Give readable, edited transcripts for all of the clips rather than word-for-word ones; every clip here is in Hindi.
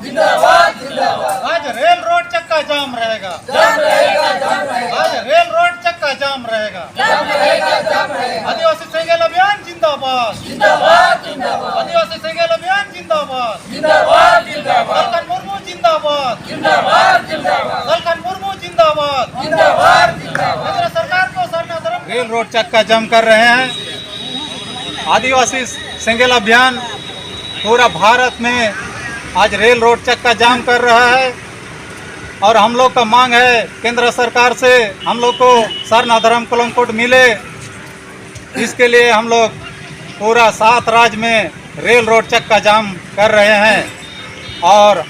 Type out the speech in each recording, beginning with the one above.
जिंदाबाद जिंदाबाद जिंदाबाद। आज रेल रोड चक्का जाम रहेगा, जाम रहेगा, जाम रहेगा। आज रेल रोड चक्का जाम रहेगा, जाम रहेगा, जाम रहेगा। आदिवासी सेंगेल अभियान जिंदाबाद जिंदाबाद जिंदाबाद। आदिवासी सेंगेल अभियान जिंदाबाद जिंदाबाद जिंदाबाद। दलकन मुर्मू जिंदाबाद जिंदाबाद जिंदाबाद। दलकन मुर्मू जिंदाबाद जिंदाबाद जिंदाबाद। केंद्र सरकार को सरना रेल रोड चक्का जाम कर रहे हैं। आदिवासी सेंगेल अभियान पूरा भारत में आज रेल रोड चक्का जाम कर रहा है और हम लोग का मांग है केंद्र सरकार से हम लोग को सरनाधरम कलम कोड मिले। इसके लिए हम लोग पूरा 7 राज्य में रेल रोड चक्का जाम कर रहे हैं और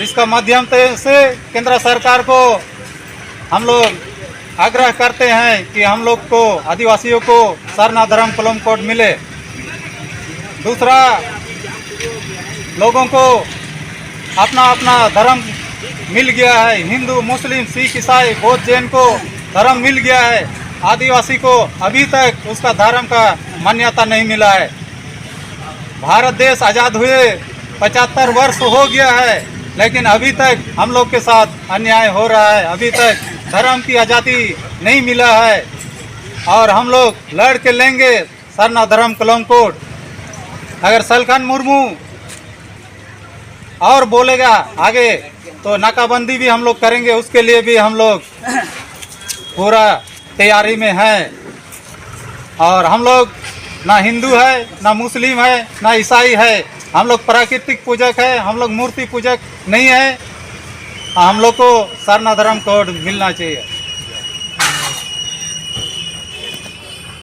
इसका माध्यम से केंद्र सरकार को हम लोग आग्रह करते हैं कि हम लोग को आदिवासियों को सरनाधरम कलम कोड मिले। दूसरा, लोगों को अपना अपना धर्म मिल गया है। हिंदू, मुस्लिम, सिख, ईसाई, बौद्ध, जैन को धर्म मिल गया है। आदिवासी को अभी तक उसका धर्म का मान्यता नहीं मिला है। भारत देश आज़ाद हुए 75 वर्ष हो गया है, लेकिन अभी तक हम लोग के साथ अन्याय हो रहा है। अभी तक धर्म की आज़ादी नहीं मिला है और हम लोग लड़ के लेंगे सरनाधरम कलम कोड। अगर सलखन मुर्मू और बोलेगा आगे तो नाकाबंदी भी हम लोग करेंगे। उसके लिए भी हम लोग पूरा तैयारी में हैं। और हम लोग ना हिंदू है, ना मुस्लिम है, ना ईसाई है। हम लोग प्राकृतिक पूजक है, हम लोग मूर्ति पूजक नहीं है। हम लोग को सरनाधरम कोड मिलना चाहिए।